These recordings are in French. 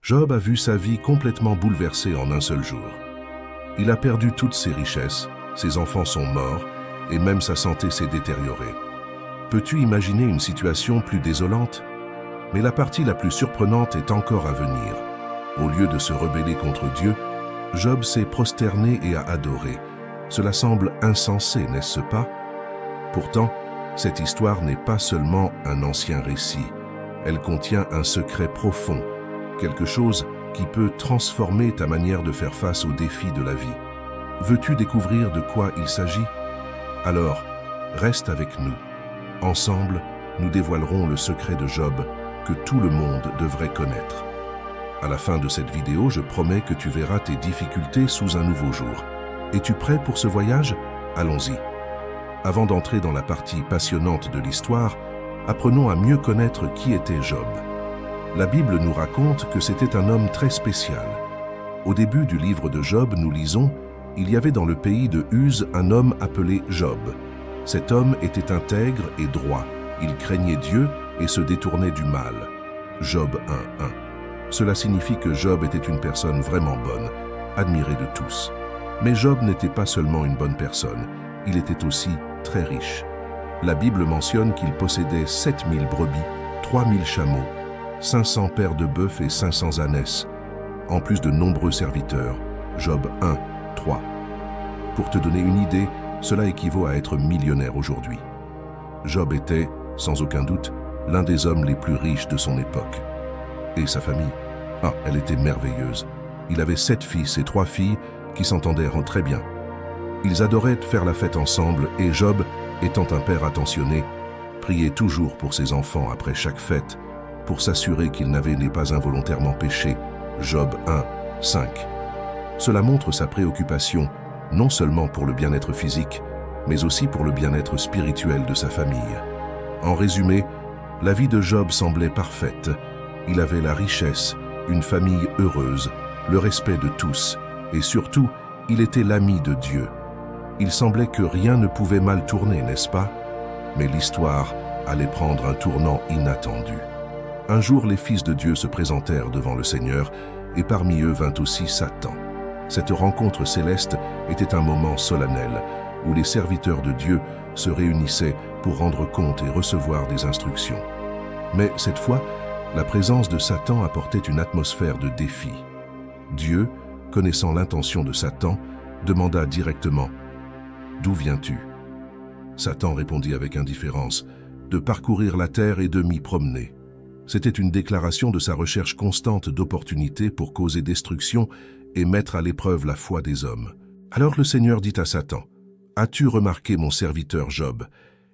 Job a vu sa vie complètement bouleversée en un seul jour. Il a perdu toutes ses richesses, ses enfants sont morts et même sa santé s'est détériorée. Peux-tu imaginer une situation plus désolante? Mais la partie la plus surprenante est encore à venir. Au lieu de se rebeller contre Dieu, Job s'est prosterné et a adoré. Cela semble insensé, n'est-ce pas? Pourtant, cette histoire n'est pas seulement un ancien récit. Elle contient un secret profond, quelque chose qui peut transformer ta manière de faire face aux défis de la vie. Veux-tu découvrir de quoi il s'agit? Alors, reste avec nous. Ensemble, nous dévoilerons le secret de Job que tout le monde devrait connaître. À la fin de cette vidéo, je promets que tu verras tes difficultés sous un nouveau jour. Es-tu prêt pour ce voyage? Allons-y. Avant d'entrer dans la partie passionnante de l'histoire, apprenons à mieux connaître qui était Job. La Bible nous raconte que c'était un homme très spécial. Au début du livre de Job, nous lisons « Il y avait dans le pays de Uz un homme appelé Job. Cet homme était intègre et droit. Il craignait Dieu et se détournait du mal. » Job 1:1. Cela signifie que Job était une personne vraiment bonne, admirée de tous. Mais Job n'était pas seulement une bonne personne, il était aussi très riche. La Bible mentionne qu'il possédait 7000 brebis, 3000 chameaux, 500 paires de bœufs et 500 ânesses, en plus de nombreux serviteurs. Job 1:3. Pour te donner une idée, cela équivaut à être millionnaire aujourd'hui. Job était, sans aucun doute, l'un des hommes les plus riches de son époque. Et sa famille? Elle était merveilleuse. Il avait 7 fils et 3 filles qui s'entendaient très bien. Ils adoraient faire la fête ensemble et Job, étant un père attentionné, priait toujours pour ses enfants après chaque fête pour s'assurer qu'ils n'avaient pas involontairement péché. Job 1:5. Cela montre sa préoccupation non seulement pour le bien-être physique, mais aussi pour le bien-être spirituel de sa famille. En résumé, la vie de Job semblait parfaite. Il avait la richesse, une famille heureuse, le respect de tous, et surtout, il était l'ami de Dieu. Il semblait que rien ne pouvait mal tourner, n'est-ce pas? Mais l'histoire allait prendre un tournant inattendu. Un jour, les fils de Dieu se présentèrent devant le Seigneur, et parmi eux vint aussi Satan. Cette rencontre céleste était un moment solennel, où les serviteurs de Dieu se réunissaient pour rendre compte et recevoir des instructions. Mais cette fois, la présence de Satan apportait une atmosphère de défi. Dieu, connaissant l'intention de Satan, demanda directement « D'où viens-tu » Satan répondit avec indifférence « De parcourir la terre et de m'y promener ». C'était une déclaration de sa recherche constante d'opportunités pour causer destruction et mettre à l'épreuve la foi des hommes. Alors le Seigneur dit à Satan « As-tu remarqué mon serviteur Job?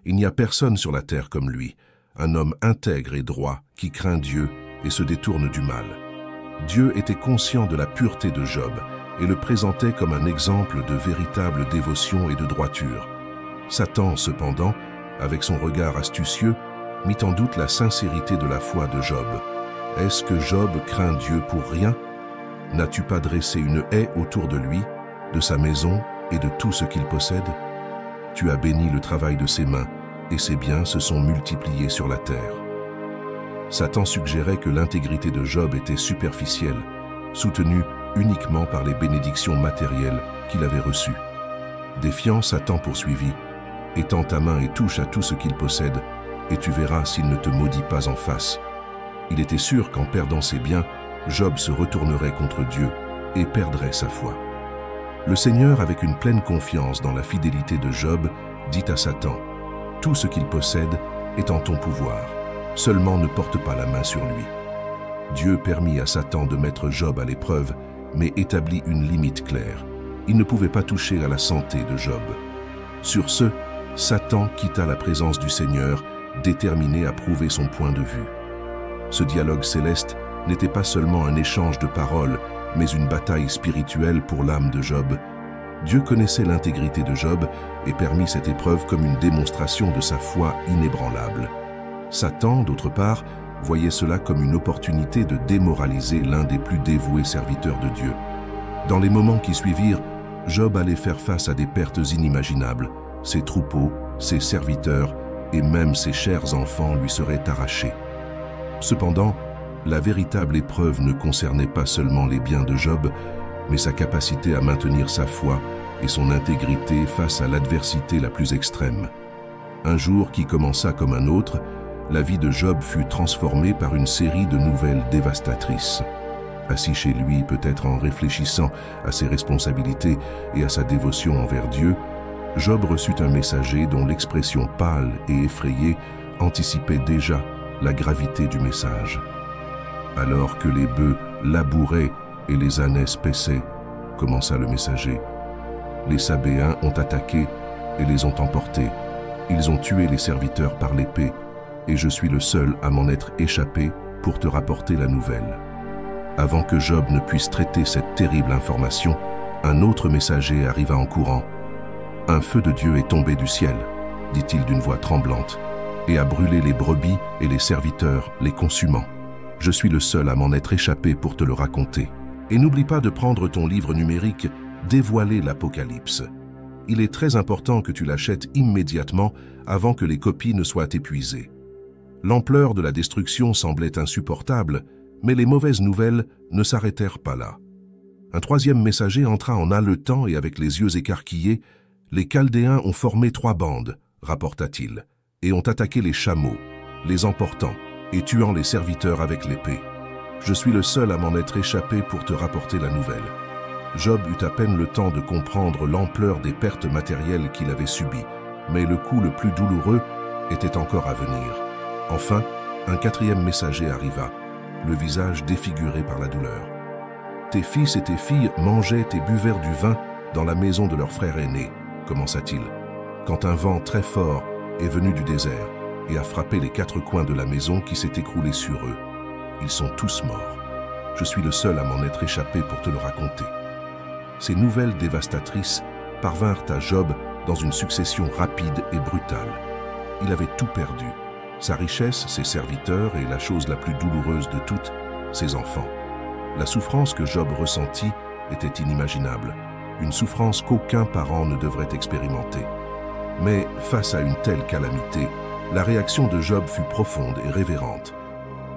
Il n'y a personne sur la terre comme lui, un homme intègre et droit qui craint Dieu et se détourne du mal. » Dieu était conscient de la pureté de Job et le présentait comme un exemple de véritable dévotion et de droiture. Satan, cependant, avec son regard astucieux, mit en doute la sincérité de la foi de Job. Est-ce que Job craint Dieu pour rien? N'as-tu pas dressé une haie autour de lui, de sa maison et de tout ce qu'il possède? Tu as béni le travail de ses mains, et ses biens se sont multipliés sur la terre. Satan suggérait que l'intégrité de Job était superficielle, soutenue uniquement par les bénédictions matérielles qu'il avait reçues. Défiant, Satan poursuivit « Étends ta main et touche à tout ce qu'il possède, et tu verras s'il ne te maudit pas en face. » Il était sûr qu'en perdant ses biens, Job se retournerait contre Dieu et perdrait sa foi. Le Seigneur, avec une pleine confiance dans la fidélité de Job, dit à Satan « Tout ce qu'il possède est en ton pouvoir, seulement ne porte pas la main sur lui. » Dieu permit à Satan de mettre Job à l'épreuve, mais établit une limite claire. Il ne pouvait pas toucher à la santé de Job. Sur ce, Satan quitta la présence du Seigneur, déterminé à prouver son point de vue. Ce dialogue céleste n'était pas seulement un échange de paroles, mais une bataille spirituelle pour l'âme de Job. Dieu connaissait l'intégrité de Job et permit cette épreuve comme une démonstration de sa foi inébranlable. Satan, d'autre part, voyait cela comme une opportunité de démoraliser l'un des plus dévoués serviteurs de Dieu. Dans les moments qui suivirent, Job allait faire face à des pertes inimaginables. Ses troupeaux, ses serviteurs et même ses chers enfants lui seraient arrachés. Cependant, La véritable épreuve ne concernait pas seulement les biens de Job, mais sa capacité à maintenir sa foi et son intégrité face à l'adversité la plus extrême. Un jour qui commença comme un autre, la vie de Job fut transformée par une série de nouvelles dévastatrices. Assis chez lui, peut-être en réfléchissant à ses responsabilités et à sa dévotion envers Dieu, Job reçut un messager dont l'expression pâle et effrayée anticipait déjà la gravité du message. Alors que les bœufs labouraient et les ânesses paissaient, commença le messager. Les Sabéens ont attaqué et les ont emportés. Ils ont tué les serviteurs par l'épée, et je suis le seul à m'en être échappé pour te rapporter la nouvelle. Avant que Job ne puisse traiter cette terrible information, un autre messager arriva en courant. « Un feu de Dieu est tombé du ciel, dit-il d'une voix tremblante, et a brûlé les brebis et les serviteurs, les consumant. Je suis le seul à m'en être échappé pour te le raconter. Et n'oublie pas de prendre ton livre numérique « Dévoiler l'Apocalypse ». Il est très important que tu l'achètes immédiatement avant que les copies ne soient épuisées. L'ampleur de la destruction semblait insupportable, mais les mauvaises nouvelles ne s'arrêtèrent pas là. Un troisième messager entra en haletant et avec les yeux écarquillés. « Les Chaldéens ont formé 3 bandes, rapporta-t-il, et ont attaqué les chameaux, les emportant et tuant les serviteurs avec l'épée. Je suis le seul à m'en être échappé pour te rapporter la nouvelle. » Job eut à peine le temps de comprendre l'ampleur des pertes matérielles qu'il avait subies, mais le coup le plus douloureux était encore à venir. Enfin, un 4e messager arriva, le visage défiguré par la douleur. « Tes fils et tes filles mangeaient et buvèrent du vin dans la maison de leur frère aîné, commença-t-il, quand un vent très fort est venu du désert et a frappé les 4 coins de la maison qui s'est écroulée sur eux. Ils sont tous morts. Je suis le seul à m'en être échappé pour te le raconter. » Ces nouvelles dévastatrices parvinrent à Job dans une succession rapide et brutale. Il avait tout perdu, sa richesse, ses serviteurs et la chose la plus douloureuse de toutes, ses enfants. La souffrance que Job ressentit était inimaginable, une souffrance qu'aucun parent ne devrait expérimenter. Mais face à une telle calamité, la réaction de Job fut profonde et révérente.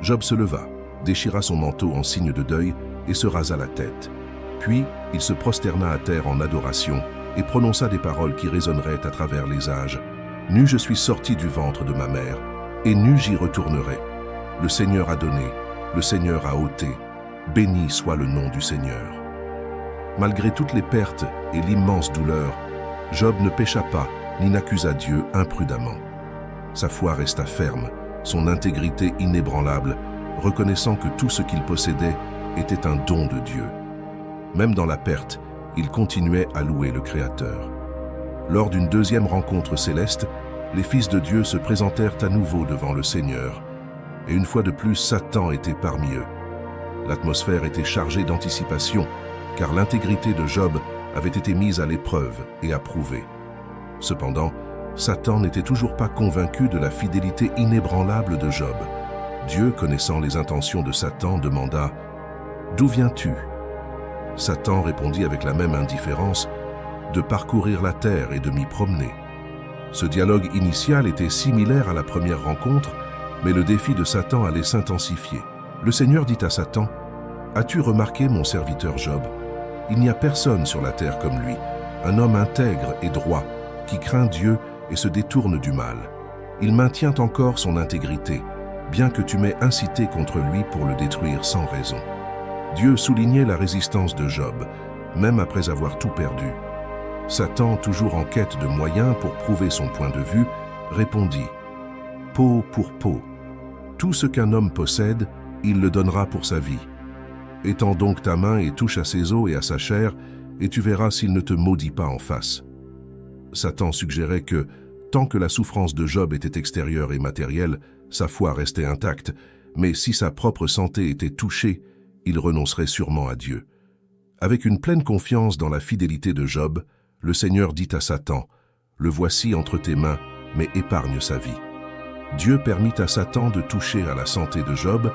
Job se leva, déchira son manteau en signe de deuil et se rasa la tête. Puis, il se prosterna à terre en adoration et prononça des paroles qui résonneraient à travers les âges. « Nu je suis sorti du ventre de ma mère, et nu j'y retournerai. Le Seigneur a donné, le Seigneur a ôté. Béni soit le nom du Seigneur. » Malgré toutes les pertes et l'immense douleur, Job ne pécha pas ni n'accusa Dieu imprudemment. Sa foi resta ferme, son intégrité inébranlable, reconnaissant que tout ce qu'il possédait était un don de Dieu. Même dans la perte, il continuait à louer le Créateur. Lors d'une 2e rencontre céleste, les fils de Dieu se présentèrent à nouveau devant le Seigneur, et une fois de plus, Satan était parmi eux. L'atmosphère était chargée d'anticipation, car l'intégrité de Job avait été mise à l'épreuve et approuvée. Cependant, Satan n'était toujours pas convaincu de la fidélité inébranlable de Job. Dieu, connaissant les intentions de Satan, demanda « D'où viens-tu » Satan répondit avec la même indifférence « De parcourir la terre et de m'y promener ». Ce dialogue initial était similaire à la première rencontre, mais le défi de Satan allait s'intensifier. Le Seigneur dit à Satan « As-tu remarqué mon serviteur Job ? Il n'y a personne sur la terre comme lui, un homme intègre et droit, qui craint Dieu et se détourne du mal. Il maintient encore son intégrité, bien que tu m'aies incité contre lui pour le détruire sans raison. » Dieu soulignait la résistance de Job, même après avoir tout perdu. Satan, toujours en quête de moyens pour prouver son point de vue, répondit « Peau pour peau. Tout ce qu'un homme possède, il le donnera pour sa vie. Étends donc ta main et touche à ses os et à sa chair, et tu verras s'il ne te maudit pas en face. » Satan suggérait que, tant que la souffrance de Job était extérieure et matérielle, sa foi restait intacte, mais si sa propre santé était touchée, il renoncerait sûrement à Dieu. Avec une pleine confiance dans la fidélité de Job, le Seigneur dit à Satan, « Le voici entre tes mains, mais épargne sa vie. » Dieu permit à Satan de toucher à la santé de Job,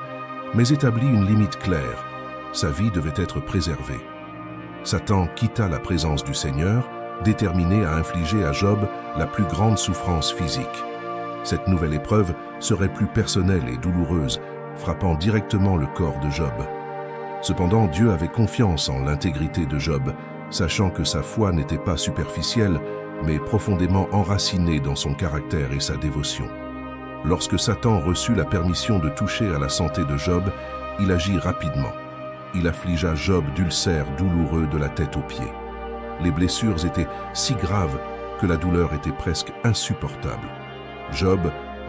mais établit une limite claire. Sa vie devait être préservée. Satan quitta la présence du Seigneur, déterminé à infliger à Job la plus grande souffrance physique. Cette nouvelle épreuve serait plus personnelle et douloureuse, frappant directement le corps de Job. Cependant, Dieu avait confiance en l'intégrité de Job, sachant que sa foi n'était pas superficielle, mais profondément enracinée dans son caractère et sa dévotion. Lorsque Satan reçut la permission de toucher à la santé de Job, il agit rapidement. Il affligea Job d'ulcères douloureux de la tête aux pieds. Les blessures étaient si graves que la douleur était presque insupportable. Job,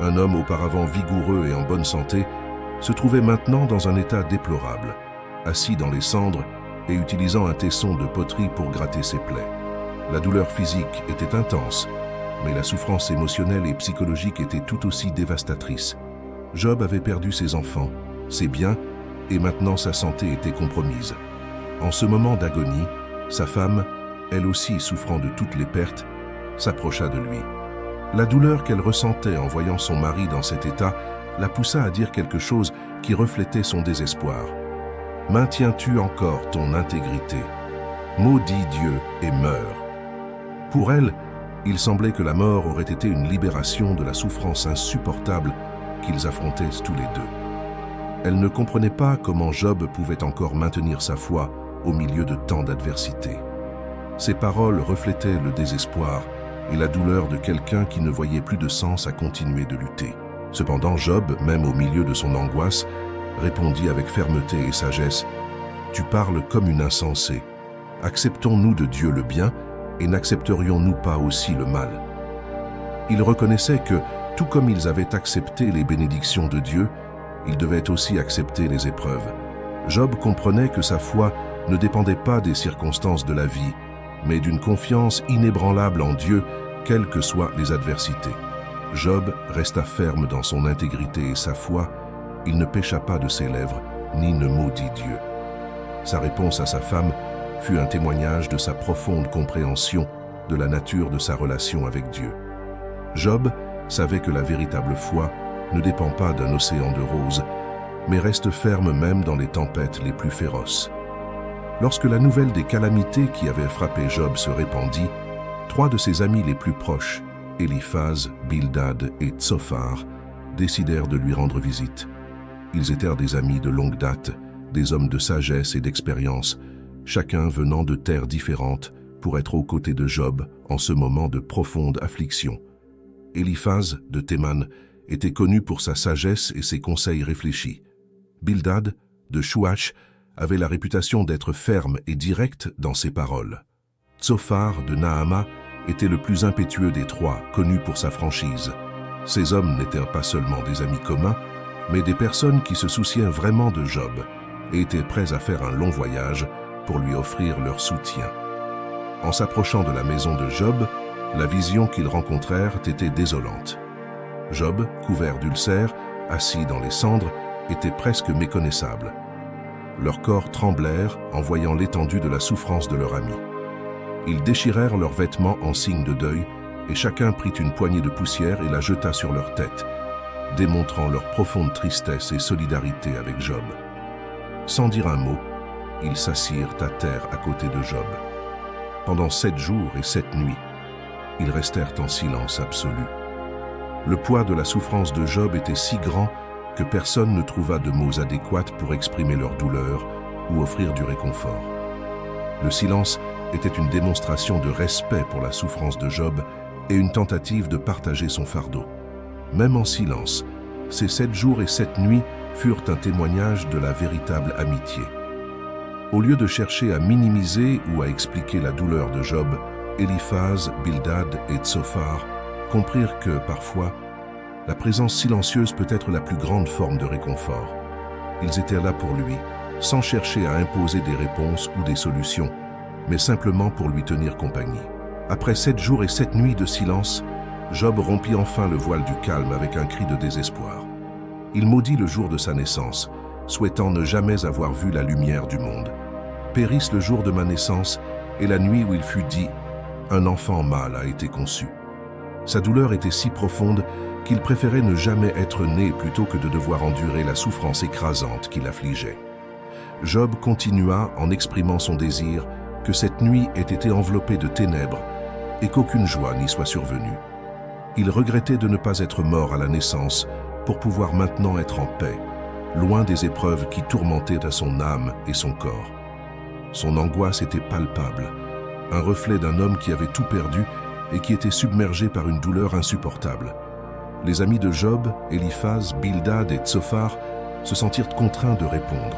un homme auparavant vigoureux et en bonne santé, se trouvait maintenant dans un état déplorable, assis dans les cendres et utilisant un tesson de poterie pour gratter ses plaies. La douleur physique était intense, mais la souffrance émotionnelle et psychologique était tout aussi dévastatrice. Job avait perdu ses enfants, ses biens, et maintenant sa santé était compromise. En ce moment d'agonie, sa femme, elle aussi souffrant de toutes les pertes, s'approcha de lui. La douleur qu'elle ressentait en voyant son mari dans cet état la poussa à dire quelque chose qui reflétait son désespoir. « Maintiens-tu encore ton intégrité? Maudis Dieu et meurs. » Pour elle, il semblait que la mort aurait été une libération de la souffrance insupportable qu'ils affrontaient tous les deux. Elle ne comprenait pas comment Job pouvait encore maintenir sa foi au milieu de tant d'adversité. Ses paroles reflétaient le désespoir et la douleur de quelqu'un qui ne voyait plus de sens à continuer de lutter. Cependant, Job, même au milieu de son angoisse, répondit avec fermeté et sagesse « Tu parles comme une insensée. Acceptons-nous de Dieu le bien et n'accepterions-nous pas aussi le mal ?» Il reconnaissait que, tout comme ils avaient accepté les bénédictions de Dieu, ils devaient aussi accepter les épreuves. Job comprenait que sa foi ne dépendait pas des circonstances de la vie, mais d'une confiance inébranlable en Dieu, quelles que soient les adversités. Job resta ferme dans son intégrité et sa foi, il ne pécha pas de ses lèvres, ni ne maudit Dieu. Sa réponse à sa femme fut un témoignage de sa profonde compréhension de la nature de sa relation avec Dieu. Job savait que la véritable foi ne dépend pas d'un océan de roses, mais reste ferme même dans les tempêtes les plus féroces. Lorsque la nouvelle des calamités qui avaient frappé Job se répandit, 3 de ses amis les plus proches, Éliphaz, Bildad et Tsophar, décidèrent de lui rendre visite. Ils étaient des amis de longue date, des hommes de sagesse et d'expérience, chacun venant de terres différentes pour être aux côtés de Job en ce moment de profonde affliction. Éliphaz de Théman était connu pour sa sagesse et ses conseils réfléchis. Bildad de Chouach avait la réputation d'être ferme et direct dans ses paroles. Tsophar de Naama était le plus impétueux des 3, connu pour sa franchise. Ces hommes n'étaient pas seulement des amis communs, mais des personnes qui se souciaient vraiment de Job et étaient prêts à faire un long voyage pour lui offrir leur soutien. En s'approchant de la maison de Job, la vision qu'ils rencontrèrent était désolante. Job, couvert d'ulcères, assis dans les cendres, était presque méconnaissable. Leurs corps tremblèrent en voyant l'étendue de la souffrance de leur ami. Ils déchirèrent leurs vêtements en signe de deuil et chacun prit une poignée de poussière et la jeta sur leur tête, démontrant leur profonde tristesse et solidarité avec Job. Sans dire un mot, ils s'assirent à terre à côté de Job. Pendant 7 jours et 7 nuits, ils restèrent en silence absolu. Le poids de la souffrance de Job était si grand que personne ne trouva de mots adéquats pour exprimer leur douleur ou offrir du réconfort. Le silence était une démonstration de respect pour la souffrance de Job et une tentative de partager son fardeau. Même en silence, ces 7 jours et 7 nuits furent un témoignage de la véritable amitié. Au lieu de chercher à minimiser ou à expliquer la douleur de Job, Éliphaz, Bildad et Tsophar comprirent que, parfois, la présence silencieuse peut être la plus grande forme de réconfort. Ils étaient là pour lui, sans chercher à imposer des réponses ou des solutions, mais simplement pour lui tenir compagnie. Après 7 jours et 7 nuits de silence, Job rompit enfin le voile du calme avec un cri de désespoir. Il maudit le jour de sa naissance, souhaitant ne jamais avoir vu la lumière du monde. Périsse le jour de ma naissance et la nuit où il fut dit « Un enfant mâle a été conçu ». Sa douleur était si profonde qu'il préférait ne jamais être né plutôt que de devoir endurer la souffrance écrasante qui l'affligeait. Job continua en exprimant son désir que cette nuit ait été enveloppée de ténèbres et qu'aucune joie n'y soit survenue. Il regrettait de ne pas être mort à la naissance pour pouvoir maintenant être en paix, loin des épreuves qui tourmentaient à son âme et son corps. Son angoisse était palpable, un reflet d'un homme qui avait tout perdu et qui était submergé par une douleur insupportable. Les amis de Job, Éliphaz, Bildad et Tsophar se sentirent contraints de répondre.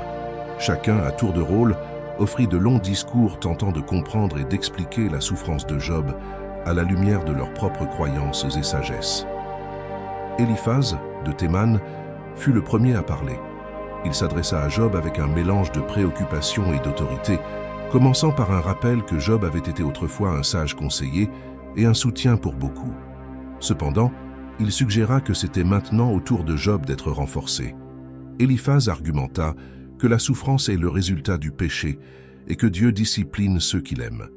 Chacun, à tour de rôle, offrit de longs discours tentant de comprendre et d'expliquer la souffrance de Job à la lumière de leurs propres croyances et sagesse. Éliphaz, de Théman, fut le premier à parler. Il s'adressa à Job avec un mélange de préoccupation et d'autorité, commençant par un rappel que Job avait été autrefois un sage conseiller et un soutien pour beaucoup. Cependant, il suggéra que c'était maintenant au tour de Job d'être renforcé. Éliphaz argumenta que la souffrance est le résultat du péché et que Dieu discipline ceux qu'il aime.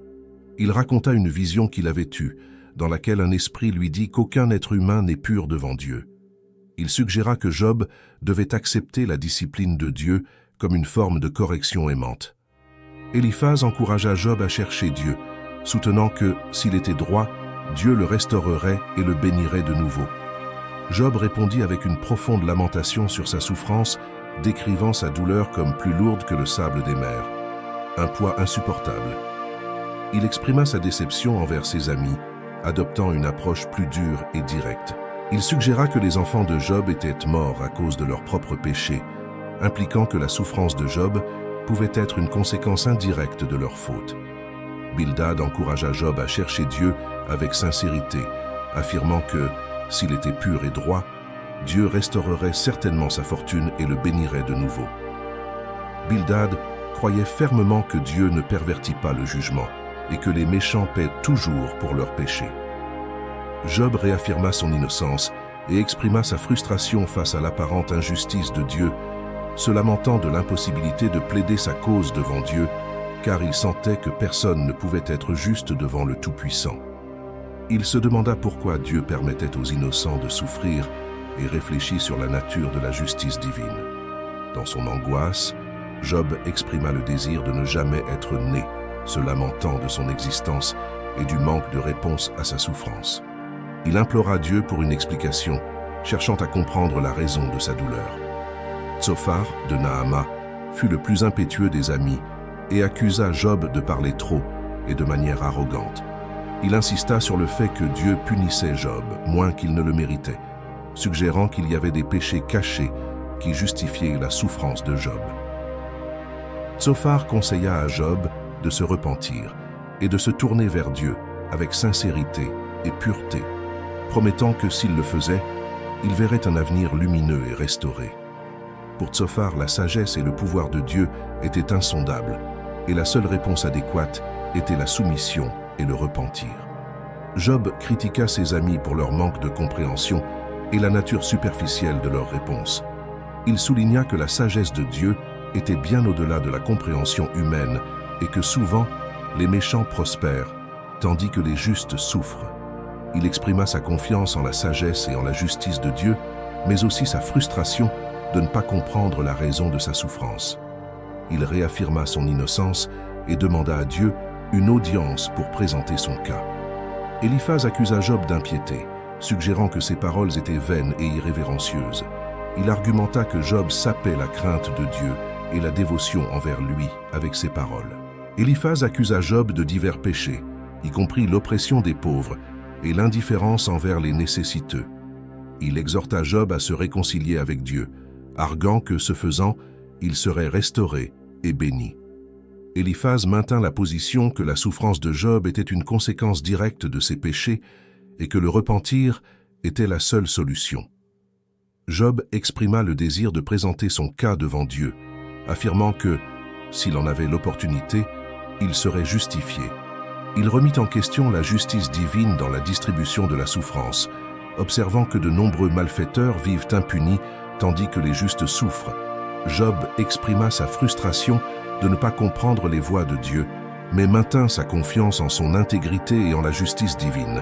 Il raconta une vision qu'il avait eue, dans laquelle un esprit lui dit qu'aucun être humain n'est pur devant Dieu. Il suggéra que Job devait accepter la discipline de Dieu comme une forme de correction aimante. Éliphaz encouragea Job à chercher Dieu, soutenant que, s'il était droit, Dieu le restaurerait et le bénirait de nouveau. Job répondit avec une profonde lamentation sur sa souffrance, décrivant sa douleur comme plus lourde que le sable des mers, un poids insupportable. Il exprima sa déception envers ses amis, adoptant une approche plus dure et directe. Il suggéra que les enfants de Job étaient morts à cause de leurs propres péchés, impliquant que la souffrance de Job pouvait être une conséquence indirecte de leur faute. Bildad encouragea Job à chercher Dieu avec sincérité, affirmant que, s'il était pur et droit, Dieu restaurerait certainement sa fortune et le bénirait de nouveau. Bildad croyait fermement que Dieu ne pervertit pas le jugement et que les méchants paient toujours pour leurs péchés. Job réaffirma son innocence et exprima sa frustration face à l'apparente injustice de Dieu, se lamentant de l'impossibilité de plaider sa cause devant Dieu, car il sentait que personne ne pouvait être juste devant le Tout-Puissant. Il se demanda pourquoi Dieu permettait aux innocents de souffrir et réfléchit sur la nature de la justice divine. Dans son angoisse, Job exprima le désir de ne jamais être né, se lamentant de son existence et du manque de réponse à sa souffrance. Il implora Dieu pour une explication, cherchant à comprendre la raison de sa douleur. Tsophar, de Nahama, fut le plus impétueux des amis et accusa Job de parler trop et de manière arrogante. Il insista sur le fait que Dieu punissait Job moins qu'il ne le méritait, suggérant qu'il y avait des péchés cachés qui justifiaient la souffrance de Job. Tsophar conseilla à Job de se repentir et de se tourner vers Dieu avec sincérité et pureté, promettant que s'il le faisait, il verrait un avenir lumineux et restauré. Pour Tsophar, la sagesse et le pouvoir de Dieu étaient insondables, et la seule réponse adéquate était la soumission et le repentir. Job critiqua ses amis pour leur manque de compréhension et la nature superficielle de leurs réponses. Il souligna que la sagesse de Dieu était bien au-delà de la compréhension humaine et que souvent, les méchants prospèrent, tandis que les justes souffrent. Il exprima sa confiance en la sagesse et en la justice de Dieu, mais aussi sa frustration de ne pas comprendre la raison de sa souffrance. Il réaffirma son innocence et demanda à Dieu une audience pour présenter son cas. Éliphaz accusa Job d'impiété, suggérant que ses paroles étaient vaines et irrévérencieuses. Il argumenta que Job sapait la crainte de Dieu et la dévotion envers lui avec ses paroles. Éliphaz accusa Job de divers péchés, y compris l'oppression des pauvres et l'indifférence envers les nécessiteux. Il exhorta Job à se réconcilier avec Dieu, arguant que, ce faisant, il serait restauré et béni. Éliphaz maintint la position que la souffrance de Job était une conséquence directe de ses péchés et que le repentir était la seule solution. Job exprima le désir de présenter son cas devant Dieu, affirmant que, s'il en avait l'opportunité, il serait justifié. Il remit en question la justice divine dans la distribution de la souffrance, observant que de nombreux malfaiteurs vivent impunis tandis que les justes souffrent. Job exprima sa frustration de ne pas comprendre les voies de Dieu, mais maintint sa confiance en son intégrité et en la justice divine.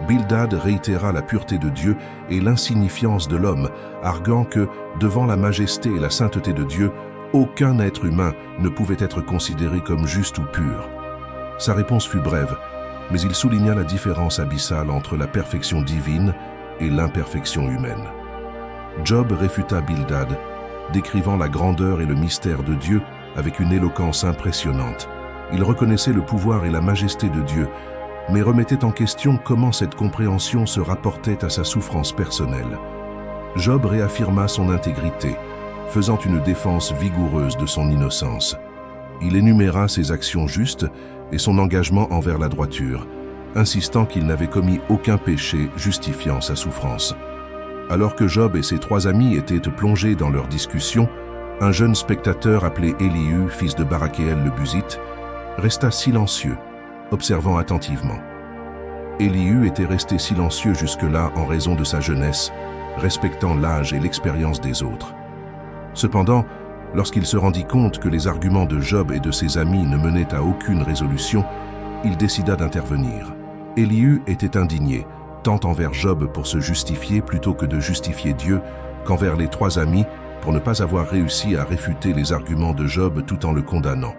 Bildad réitéra la pureté de Dieu et l'insignifiance de l'homme, arguant que, devant la majesté et la sainteté de Dieu, aucun être humain ne pouvait être considéré comme juste ou pur. Sa réponse fut brève, mais il souligna la différence abyssale entre la perfection divine et l'imperfection humaine. Job réfuta Bildad, décrivant la grandeur et le mystère de Dieu avec une éloquence impressionnante. Il reconnaissait le pouvoir et la majesté de Dieu, mais remettait en question comment cette compréhension se rapportait à sa souffrance personnelle. Job réaffirma son intégrité, faisant une défense vigoureuse de son innocence. Il énuméra ses actions justes et son engagement envers la droiture, insistant qu'il n'avait commis aucun péché justifiant sa souffrance. Alors que Job et ses 3 amis étaient plongés dans leur discussion, un jeune spectateur appelé Élihu, fils de Barakéel le Buzite, resta silencieux, observant attentivement. Élihu était resté silencieux jusque-là en raison de sa jeunesse, respectant l'âge et l'expérience des autres. Cependant, lorsqu'il se rendit compte que les arguments de Job et de ses amis ne menaient à aucune résolution, il décida d'intervenir. Élihu était indigné, tant envers Job pour se justifier plutôt que de justifier Dieu, qu'envers les 3 amis pour ne pas avoir réussi à réfuter les arguments de Job tout en le condamnant.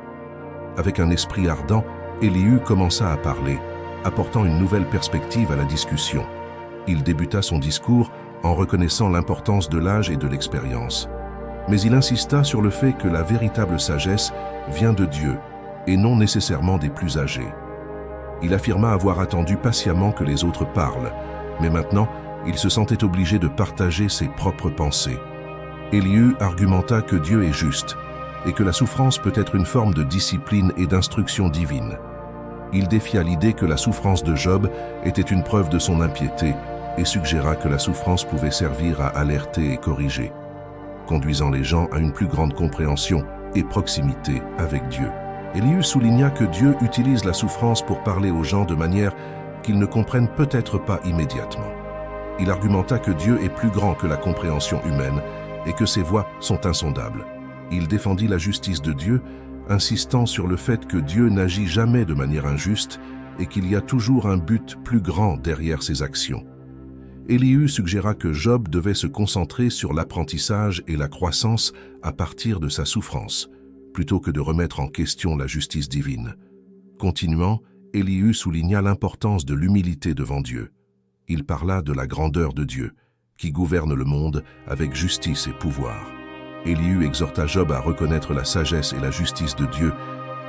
Avec un esprit ardent, Élihu commença à parler, apportant une nouvelle perspective à la discussion. Il débuta son discours en reconnaissant l'importance de l'âge et de l'expérience. Mais il insista sur le fait que la véritable sagesse vient de Dieu et non nécessairement des plus âgés. Il affirma avoir attendu patiemment que les autres parlent, mais maintenant, il se sentait obligé de partager ses propres pensées. Élihu argumenta que Dieu est juste et que la souffrance peut être une forme de discipline et d'instruction divine. Il défia l'idée que la souffrance de Job était une preuve de son impiété et suggéra que la souffrance pouvait servir à alerter et corriger, conduisant les gens à une plus grande compréhension et proximité avec Dieu. Élihu souligna que Dieu utilise la souffrance pour parler aux gens de manière qu'ils ne comprennent peut-être pas immédiatement. Il argumenta que Dieu est plus grand que la compréhension humaine et que ses voies sont insondables. Il défendit la justice de Dieu, insistant sur le fait que Dieu n'agit jamais de manière injuste et qu'il y a toujours un but plus grand derrière ses actions. Élihu suggéra que Job devait se concentrer sur l'apprentissage et la croissance à partir de sa souffrance, plutôt que de remettre en question la justice divine. Continuant, Élihu souligna l'importance de l'humilité devant Dieu. Il parla de la grandeur de Dieu, qui gouverne le monde avec justice et pouvoir. Élihu exhorta Job à reconnaître la sagesse et la justice de Dieu,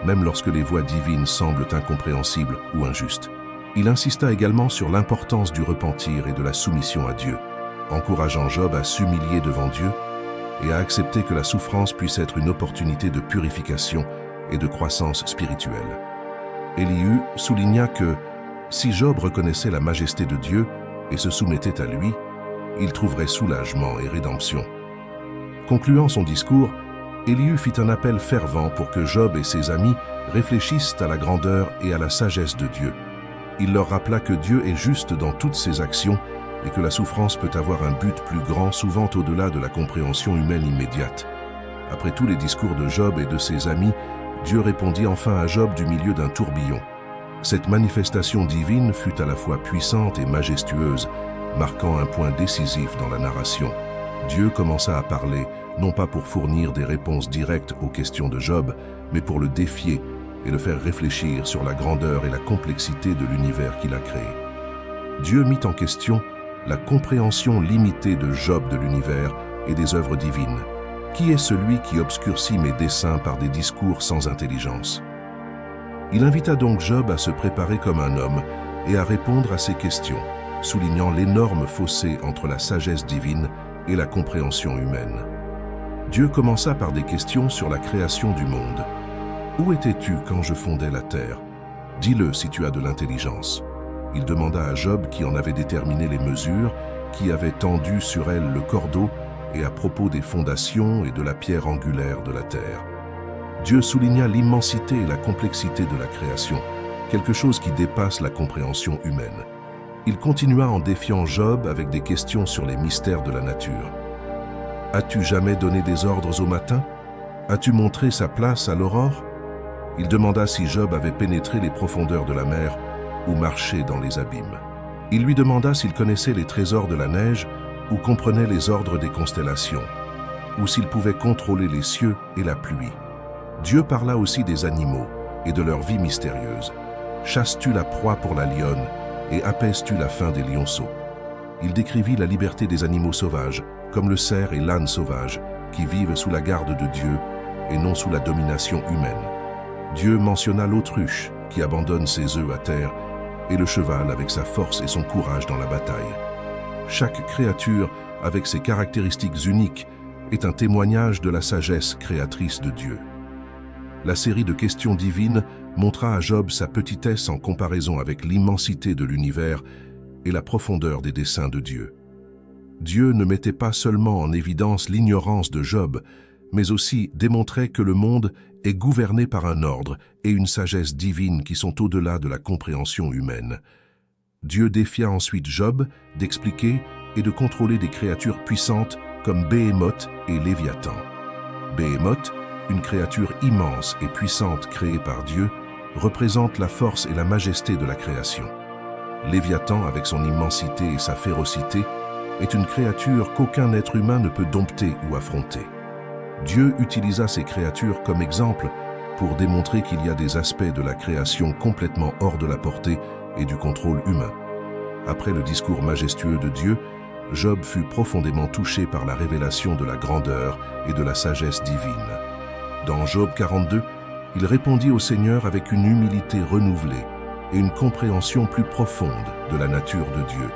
même lorsque les voies divines semblent incompréhensibles ou injustes. Il insista également sur l'importance du repentir et de la soumission à Dieu, encourageant Job à s'humilier devant Dieu et à accepter que la souffrance puisse être une opportunité de purification et de croissance spirituelle. Élihu souligna que, si Job reconnaissait la majesté de Dieu et se soumettait à lui, il trouverait soulagement et rédemption. Concluant son discours, Élihu fit un appel fervent pour que Job et ses amis réfléchissent à la grandeur et à la sagesse de Dieu. Il leur rappela que Dieu est juste dans toutes ses actions et que la souffrance peut avoir un but plus grand, souvent au-delà de la compréhension humaine immédiate. Après tous les discours de Job et de ses amis, Dieu répondit enfin à Job du milieu d'un tourbillon. Cette manifestation divine fut à la fois puissante et majestueuse, marquant un point décisif dans la narration. Dieu commença à parler, non pas pour fournir des réponses directes aux questions de Job, mais pour le défier et le faire réfléchir sur la grandeur et la complexité de l'univers qu'il a créé. Dieu mit en question la compréhension limitée de Job de l'univers et des œuvres divines. Qui est celui qui obscurcit mes desseins par des discours sans intelligence? Il invita donc Job à se préparer comme un homme et à répondre à ces questions, soulignant l'énorme fossé entre la sagesse divine et la compréhension humaine. Dieu commença par des questions sur la création du monde. Où étais-tu quand je fondais la terre? Dis-le si tu as de l'intelligence. Il demanda à Job qui en avait déterminé les mesures, qui avait tendu sur elle le cordeau, et à propos des fondations et de la pierre angulaire de la terre. Dieu souligna l'immensité et la complexité de la création, quelque chose qui dépasse la compréhension humaine. Il continua en défiant Job avec des questions sur les mystères de la nature. As-tu jamais donné des ordres au matin? As-tu montré sa place à l'aurore? Il demanda si Job avait pénétré les profondeurs de la mer ou marché dans les abîmes. Il lui demanda s'il connaissait les trésors de la neige ou comprenait les ordres des constellations, ou s'il pouvait contrôler les cieux et la pluie. Dieu parla aussi des animaux et de leur vie mystérieuse. Chasses-tu la proie pour la lionne et apaises-tu la faim des lionceaux? Il décrivit la liberté des animaux sauvages, comme le cerf et l'âne sauvage, qui vivent sous la garde de Dieu et non sous la domination humaine. Dieu mentionna l'autruche qui abandonne ses œufs à terre et le cheval avec sa force et son courage dans la bataille. Chaque créature, avec ses caractéristiques uniques, est un témoignage de la sagesse créatrice de Dieu. La série de questions divines montra à Job sa petitesse en comparaison avec l'immensité de l'univers et la profondeur des desseins de Dieu. Dieu ne mettait pas seulement en évidence l'ignorance de Job, mais aussi démontrait que le monde est gouverné par un ordre et une sagesse divine qui sont au-delà de la compréhension humaine. Dieu défia ensuite Job d'expliquer et de contrôler des créatures puissantes comme Béhémoth et Léviathan. Béhémoth, une créature immense et puissante créée par Dieu, représente la force et la majesté de la création. Léviathan, avec son immensité et sa férocité, est une créature qu'aucun être humain ne peut dompter ou affronter. Dieu utilisa ces créatures comme exemple pour démontrer qu'il y a des aspects de la création complètement hors de la portée et du contrôle humain. Après le discours majestueux de Dieu, Job fut profondément touché par la révélation de la grandeur et de la sagesse divine. Dans Job 42, il répondit au Seigneur avec une humilité renouvelée et une compréhension plus profonde de la nature de Dieu.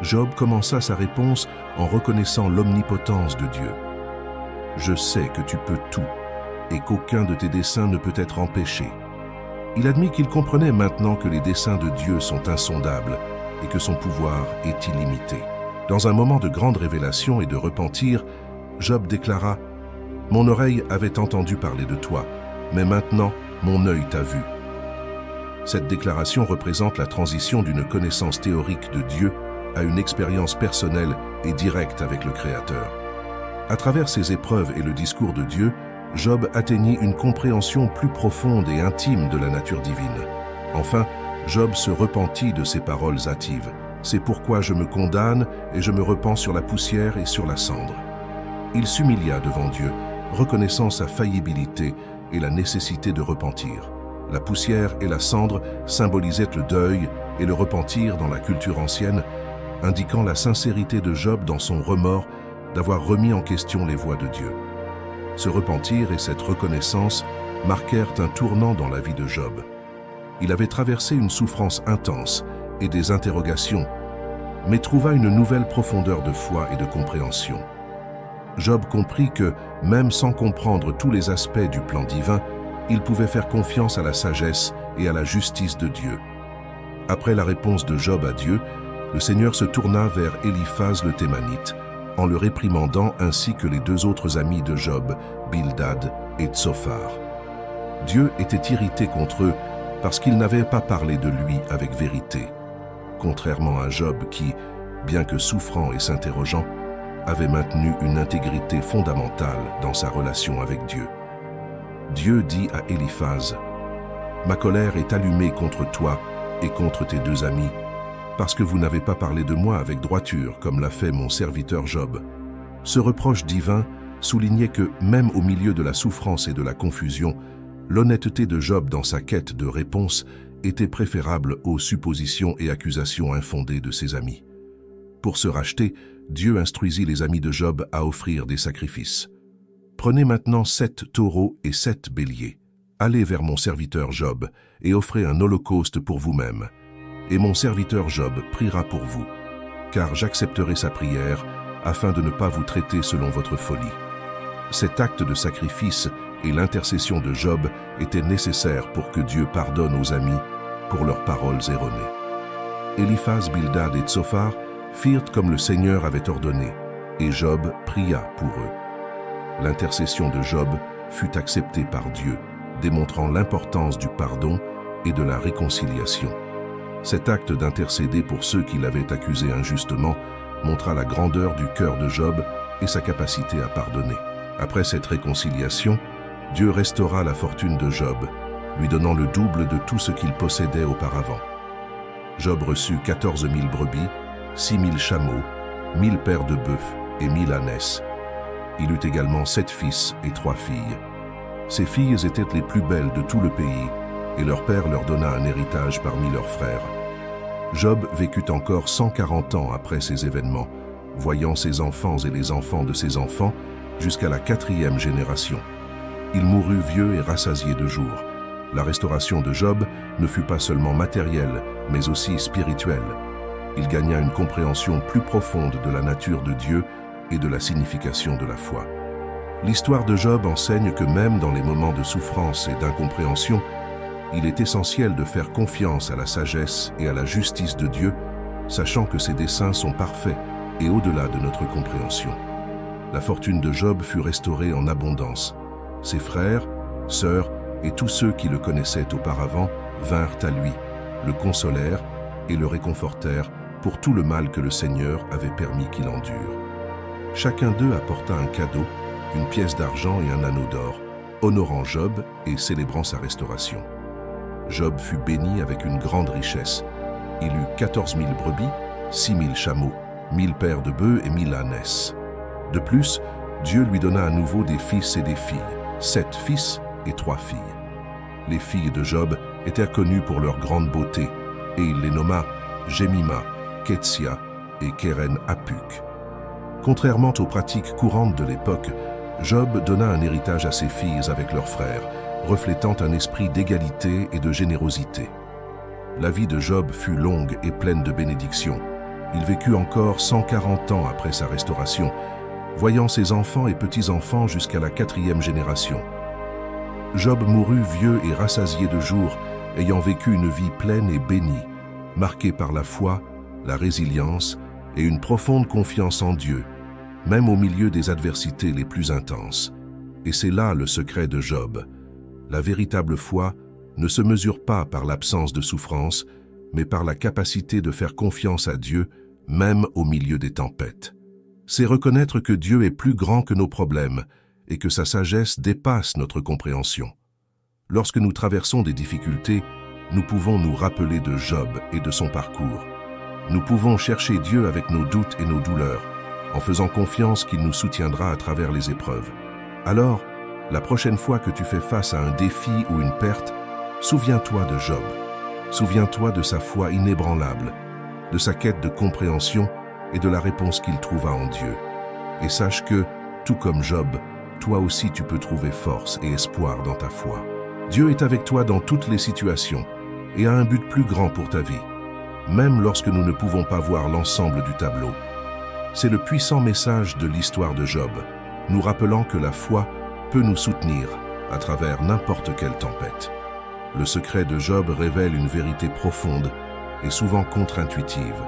Job commença sa réponse en reconnaissant l'omnipotence de Dieu. « Je sais que tu peux tout et qu'aucun de tes desseins ne peut être empêché. » Il admit qu'il comprenait maintenant que les desseins de Dieu sont insondables et que son pouvoir est illimité. Dans un moment de grande révélation et de repentir, Job déclara « Mon oreille avait entendu parler de toi, mais maintenant mon œil t'a vu. » Cette déclaration représente la transition d'une connaissance théorique de Dieu à une expérience personnelle et directe avec le Créateur. À travers ces épreuves et le discours de Dieu, Job atteignit une compréhension plus profonde et intime de la nature divine. Enfin, Job se repentit de ses paroles hâtives. « C'est pourquoi je me condamne et je me repens sur la poussière et sur la cendre. » Il s'humilia devant Dieu, reconnaissant sa faillibilité et la nécessité de repentir. La poussière et la cendre symbolisaient le deuil et le repentir dans la culture ancienne, indiquant la sincérité de Job dans son remords d'avoir remis en question les voies de Dieu. Ce repentir et cette reconnaissance marquèrent un tournant dans la vie de Job. Il avait traversé une souffrance intense et des interrogations, mais trouva une nouvelle profondeur de foi et de compréhension. Job comprit que, même sans comprendre tous les aspects du plan divin, il pouvait faire confiance à la sagesse et à la justice de Dieu. Après la réponse de Job à Dieu, le Seigneur se tourna vers Éliphaz le Thémanite, en le réprimandant ainsi que les deux autres amis de Job, Bildad et Tsophar. Dieu était irrité contre eux parce qu'ils n'avaient pas parlé de lui avec vérité, contrairement à Job qui, bien que souffrant et s'interrogeant, avait maintenu une intégrité fondamentale dans sa relation avec Dieu. Dieu dit à Éliphaz, « Ma colère est allumée contre toi et contre tes deux amis, parce que vous n'avez pas parlé de moi avec droiture, comme l'a fait mon serviteur Job. » Ce reproche divin soulignait que, même au milieu de la souffrance et de la confusion, l'honnêteté de Job dans sa quête de réponse était préférable aux suppositions et accusations infondées de ses amis. Pour se racheter, Dieu instruisit les amis de Job à offrir des sacrifices. « Prenez maintenant 7 taureaux et 7 béliers. Allez vers mon serviteur Job et offrez un holocauste pour vous-même. Et mon serviteur Job priera pour vous, car j'accepterai sa prière afin de ne pas vous traiter selon votre folie. » Cet acte de sacrifice et l'intercession de Job étaient nécessaires pour que Dieu pardonne aux amis pour leurs paroles erronées. Éliphaz, Bildad et Tsophar firent comme le Seigneur avait ordonné, et Job pria pour eux. L'intercession de Job fut acceptée par Dieu, démontrant l'importance du pardon et de la réconciliation. Cet acte d'intercéder pour ceux qui l'avaient accusé injustement montra la grandeur du cœur de Job et sa capacité à pardonner. Après cette réconciliation, Dieu restaura la fortune de Job, lui donnant le double de tout ce qu'il possédait auparavant. Job reçut 14 000 brebis, 6 000 chameaux, 1000 paires de bœufs et 1000 ânesses. Il eut également 7 fils et 3 filles. Ces filles étaient les plus belles de tout le pays, et leur père leur donna un héritage parmi leurs frères. Job vécut encore 140 ans après ces événements, voyant ses enfants et les enfants de ses enfants jusqu'à la 4e génération. Il mourut vieux et rassasié de jours. La restauration de Job ne fut pas seulement matérielle, mais aussi spirituelle. Il gagna une compréhension plus profonde de la nature de Dieu et de la signification de la foi. L'histoire de Job enseigne que même dans les moments de souffrance et d'incompréhension, il est essentiel de faire confiance à la sagesse et à la justice de Dieu, sachant que ses desseins sont parfaits et au-delà de notre compréhension. La fortune de Job fut restaurée en abondance. Ses frères, sœurs et tous ceux qui le connaissaient auparavant vinrent à lui, le consolèrent et le réconfortèrent pour tout le mal que le Seigneur avait permis qu'il endure. Chacun d'eux apporta un cadeau, une pièce d'argent et un anneau d'or, honorant Job et célébrant sa restauration. Job fut béni avec une grande richesse. Il eut 14 000 brebis, 6 000 chameaux, 1000 paires de bœufs et 1000 ânesses. De plus, Dieu lui donna à nouveau des fils et des filles, 7 fils et 3 filles. Les filles de Job étaient connues pour leur grande beauté, et il les nomma Jemima, Ketsia et Keren Apuk. Contrairement aux pratiques courantes de l'époque, Job donna un héritage à ses filles avec leurs frères, reflétant un esprit d'égalité et de générosité. La vie de Job fut longue et pleine de bénédictions. Il vécut encore 140 ans après sa restauration, voyant ses enfants et petits-enfants jusqu'à la 4e génération. Job mourut vieux et rassasié de jours, ayant vécu une vie pleine et bénie, marquée par la foi, la résilience et une profonde confiance en Dieu, même au milieu des adversités les plus intenses. Et c'est là le secret de Job. La véritable foi ne se mesure pas par l'absence de souffrance, mais par la capacité de faire confiance à Dieu, même au milieu des tempêtes. C'est reconnaître que Dieu est plus grand que nos problèmes et que sa sagesse dépasse notre compréhension. Lorsque nous traversons des difficultés, nous pouvons nous rappeler de Job et de son parcours. Nous pouvons chercher Dieu avec nos doutes et nos douleurs, en faisant confiance qu'il nous soutiendra à travers les épreuves. Alors, la prochaine fois que tu fais face à un défi ou une perte, souviens-toi de Job. Souviens-toi de sa foi inébranlable, de sa quête de compréhension et de la réponse qu'il trouva en Dieu. Et sache que, tout comme Job, toi aussi tu peux trouver force et espoir dans ta foi. Dieu est avec toi dans toutes les situations et a un but plus grand pour ta vie, même lorsque nous ne pouvons pas voir l'ensemble du tableau. C'est le puissant message de l'histoire de Job, nous rappelant que la foi peut nous soutenir à travers n'importe quelle tempête. Le secret de Job révèle une vérité profonde et souvent contre-intuitive.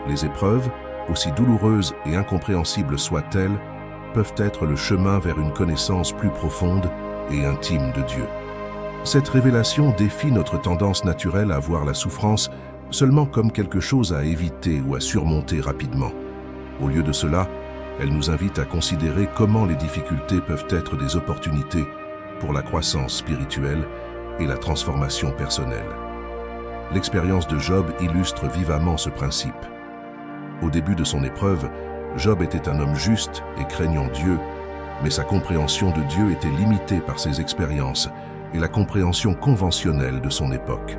Les épreuves, aussi douloureuses et incompréhensibles soient-elles, peuvent être le chemin vers une connaissance plus profonde et intime de Dieu. Cette révélation défie notre tendance naturelle à voir la souffrance seulement comme quelque chose à éviter ou à surmonter rapidement. Au lieu de cela, elle nous invite à considérer comment les difficultés peuvent être des opportunités pour la croissance spirituelle et la transformation personnelle. L'expérience de Job illustre vivement ce principe. Au début de son épreuve, Job était un homme juste et craignant Dieu, mais sa compréhension de Dieu était limitée par ses expériences et la compréhension conventionnelle de son époque.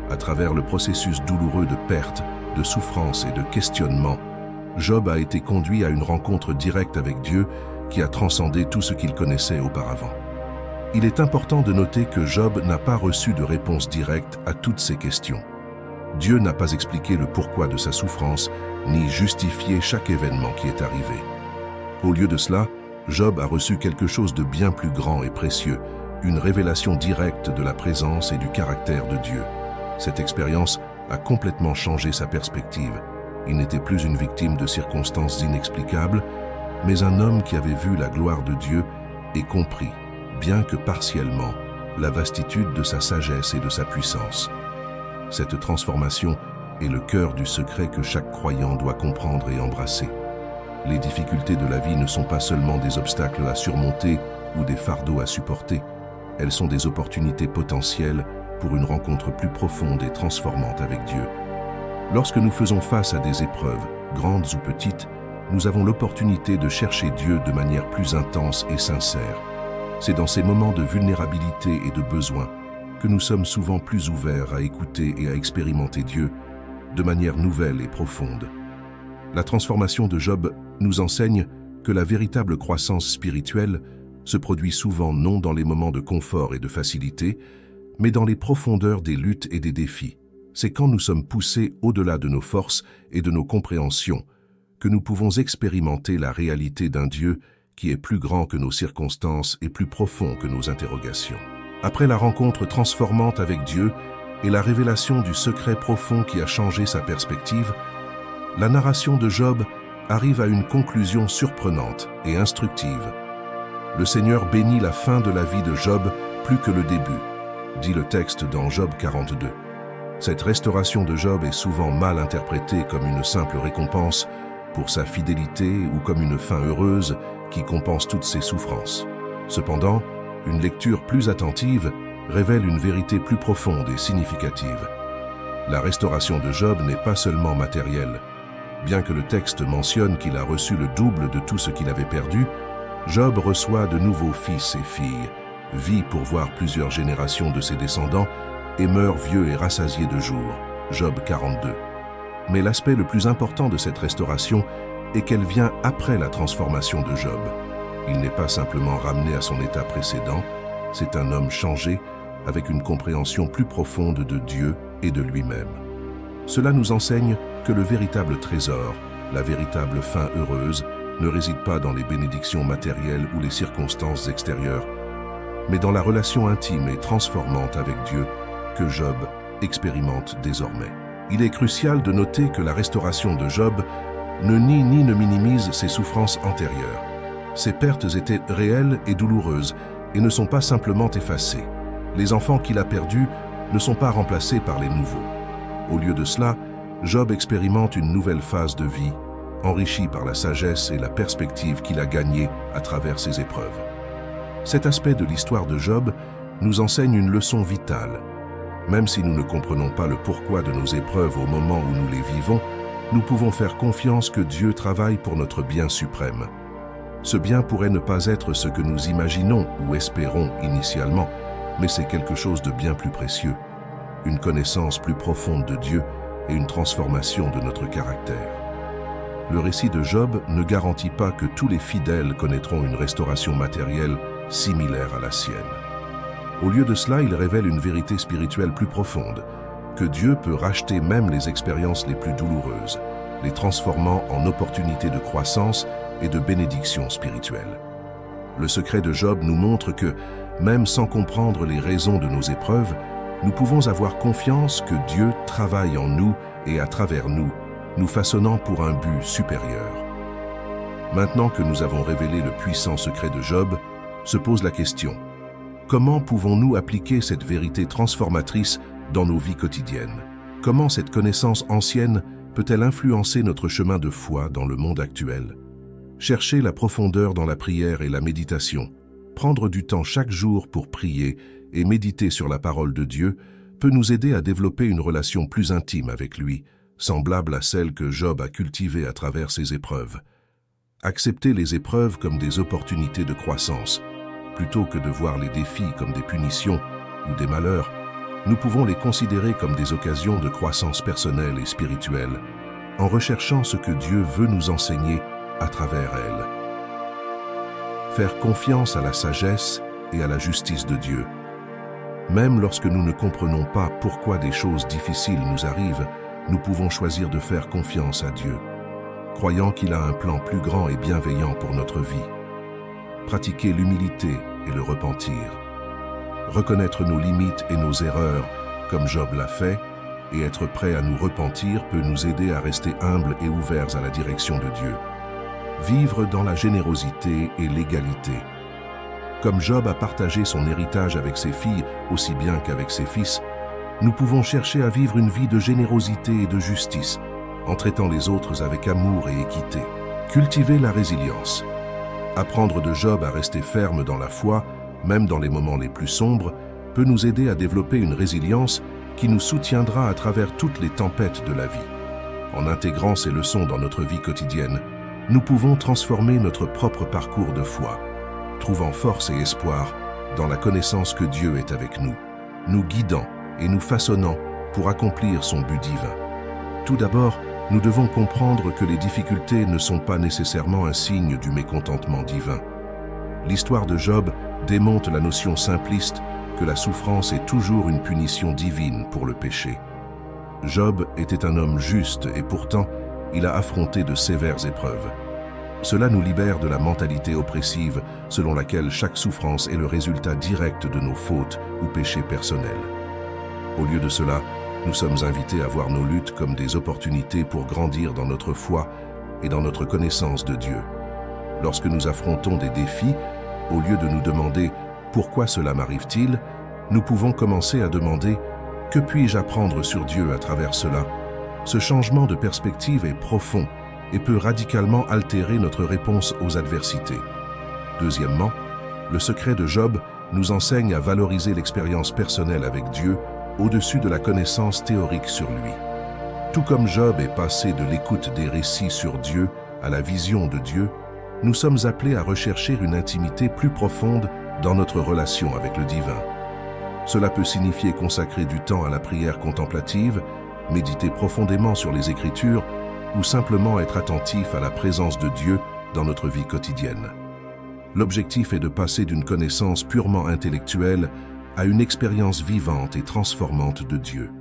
À travers le processus douloureux de perte, de souffrance et de questionnement, Job a été conduit à une rencontre directe avec Dieu qui a transcendé tout ce qu'il connaissait auparavant. Il est important de noter que Job n'a pas reçu de réponse directe à toutes ces questions. Dieu n'a pas expliqué le pourquoi de sa souffrance, ni justifié chaque événement qui est arrivé. Au lieu de cela, Job a reçu quelque chose de bien plus grand et précieux, une révélation directe de la présence et du caractère de Dieu. Cette expérience a complètement changé sa perspective. Il n'était plus une victime de circonstances inexplicables, mais un homme qui avait vu la gloire de Dieu et compris, bien que partiellement, la vastitude de sa sagesse et de sa puissance. Cette transformation est le cœur du secret que chaque croyant doit comprendre et embrasser. Les difficultés de la vie ne sont pas seulement des obstacles à surmonter ou des fardeaux à supporter. Elles sont des opportunités potentielles pour une rencontre plus profonde et transformante avec Dieu. Lorsque nous faisons face à des épreuves, grandes ou petites, nous avons l'opportunité de chercher Dieu de manière plus intense et sincère. C'est dans ces moments de vulnérabilité et de besoin que nous sommes souvent plus ouverts à écouter et à expérimenter Dieu de manière nouvelle et profonde. La transformation de Job nous enseigne que la véritable croissance spirituelle se produit souvent non dans les moments de confort et de facilité, mais dans les profondeurs des luttes et des défis. C'est quand nous sommes poussés au-delà de nos forces et de nos compréhensions que nous pouvons expérimenter la réalité d'un Dieu qui est plus grand que nos circonstances et plus profond que nos interrogations. Après la rencontre transformante avec Dieu et la révélation du secret profond qui a changé sa perspective, la narration de Job arrive à une conclusion surprenante et instructive. Le Seigneur bénit la fin de la vie de Job plus que le début, dit le texte dans Job 42. Cette restauration de Job est souvent mal interprétée comme une simple récompense pour sa fidélité ou comme une fin heureuse qui compense toutes ses souffrances. Cependant, une lecture plus attentive révèle une vérité plus profonde et significative. La restauration de Job n'est pas seulement matérielle. Bien que le texte mentionne qu'il a reçu le double de tout ce qu'il avait perdu, Job reçoit de nouveaux fils et filles, vit pour voir plusieurs générations de ses descendants et meurt vieux et rassasié de jours. Job 42. Mais l'aspect le plus important de cette restauration est qu'elle vient après la transformation de Job. Il n'est pas simplement ramené à son état précédent, c'est un homme changé avec une compréhension plus profonde de Dieu et de lui-même. Cela nous enseigne que le véritable trésor, la véritable fin heureuse, ne réside pas dans les bénédictions matérielles ou les circonstances extérieures, mais dans la relation intime et transformante avec Dieu que Job expérimente désormais. Il est crucial de noter que la restauration de Job ne nie ni ne minimise ses souffrances antérieures. Ses pertes étaient réelles et douloureuses et ne sont pas simplement effacées. Les enfants qu'il a perdus ne sont pas remplacés par les nouveaux. Au lieu de cela, Job expérimente une nouvelle phase de vie, enrichie par la sagesse et la perspective qu'il a gagnée à travers ses épreuves. Cet aspect de l'histoire de Job nous enseigne une leçon vitale. Même si nous ne comprenons pas le pourquoi de nos épreuves au moment où nous les vivons, nous pouvons faire confiance que Dieu travaille pour notre bien suprême. Ce bien pourrait ne pas être ce que nous imaginons ou espérons initialement, mais c'est quelque chose de bien plus précieux, une connaissance plus profonde de Dieu et une transformation de notre caractère. Le récit de Job ne garantit pas que tous les fidèles connaîtront une restauration matérielle similaire à la sienne. Au lieu de cela, il révèle une vérité spirituelle plus profonde, que Dieu peut racheter même les expériences les plus douloureuses, les transformant en opportunités de croissance et de bénédiction spirituelle. Le secret de Job nous montre que, même sans comprendre les raisons de nos épreuves, nous pouvons avoir confiance que Dieu travaille en nous et à travers nous, nous façonnant pour un but supérieur. Maintenant que nous avons révélé le puissant secret de Job, se pose la question: comment pouvons-nous appliquer cette vérité transformatrice dans nos vies quotidiennes? Comment cette connaissance ancienne peut-elle influencer notre chemin de foi dans le monde actuel? Chercher la profondeur dans la prière et la méditation, prendre du temps chaque jour pour prier et méditer sur la parole de Dieu peut nous aider à développer une relation plus intime avec lui, semblable à celle que Job a cultivée à travers ses épreuves. Accepter les épreuves comme des opportunités de croissance, plutôt que de voir les défis comme des punitions ou des malheurs, nous pouvons les considérer comme des occasions de croissance personnelle et spirituelle, en recherchant ce que Dieu veut nous enseigner à travers elles. Faire confiance à la sagesse et à la justice de Dieu. Même lorsque nous ne comprenons pas pourquoi des choses difficiles nous arrivent, nous pouvons choisir de faire confiance à Dieu, croyant qu'il a un plan plus grand et bienveillant pour notre vie. Pratiquer l'humilité et le repentir. Reconnaître nos limites et nos erreurs, comme Job l'a fait, et être prêt à nous repentir peut nous aider à rester humbles et ouverts à la direction de Dieu. Vivre dans la générosité et l'égalité. Comme Job a partagé son héritage avec ses filles aussi bien qu'avec ses fils, nous pouvons chercher à vivre une vie de générosité et de justice, en traitant les autres avec amour et équité. Cultiver la résilience. Apprendre de Job à rester ferme dans la foi, même dans les moments les plus sombres, peut nous aider à développer une résilience qui nous soutiendra à travers toutes les tempêtes de la vie. En intégrant ces leçons dans notre vie quotidienne, nous pouvons transformer notre propre parcours de foi, trouvant force et espoir dans la connaissance que Dieu est avec nous, nous guidant et nous façonnant pour accomplir son but divin. Tout d'abord, nous devons comprendre que les difficultés ne sont pas nécessairement un signe du mécontentement divin. L'histoire de Job démonte la notion simpliste que la souffrance est toujours une punition divine pour le péché. Job était un homme juste et pourtant, il a affronté de sévères épreuves. Cela nous libère de la mentalité oppressive selon laquelle chaque souffrance est le résultat direct de nos fautes ou péchés personnels. Au lieu de cela, nous sommes invités à voir nos luttes comme des opportunités pour grandir dans notre foi et dans notre connaissance de Dieu. Lorsque nous affrontons des défis, au lieu de nous demander « Pourquoi cela m'arrive-t-il ?», nous pouvons commencer à demander « Que puis-je apprendre sur Dieu à travers cela ?» Ce changement de perspective est profond et peut radicalement altérer notre réponse aux adversités. Deuxièmement, le secret de Job nous enseigne à valoriser l'expérience personnelle avec Dieu au-dessus de la connaissance théorique sur lui. Tout comme Job est passé de l'écoute des récits sur Dieu à la vision de Dieu, nous sommes appelés à rechercher une intimité plus profonde dans notre relation avec le divin. Cela peut signifier consacrer du temps à la prière contemplative, méditer profondément sur les Écritures ou simplement être attentif à la présence de Dieu dans notre vie quotidienne. L'objectif est de passer d'une connaissance purement intellectuelle à une expérience vivante et transformante de Dieu.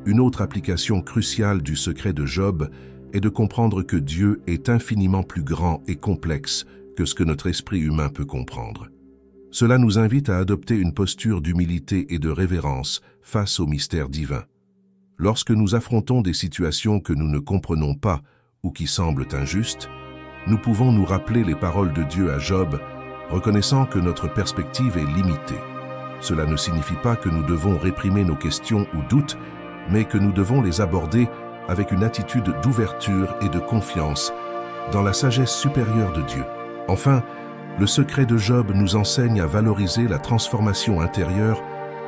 Une autre application cruciale du secret de Job est de comprendre que Dieu est infiniment plus grand et complexe que ce que notre esprit humain peut comprendre. Cela nous invite à adopter une posture d'humilité et de révérence face au mystère divin. Lorsque nous affrontons des situations que nous ne comprenons pas ou qui semblent injustes, nous pouvons nous rappeler les paroles de Dieu à Job, reconnaissant que notre perspective est limitée. Cela ne signifie pas que nous devons réprimer nos questions ou doutes, mais que nous devons les aborder avec une attitude d'ouverture et de confiance dans la sagesse supérieure de Dieu. Enfin, le secret de Job nous enseigne à valoriser la transformation intérieure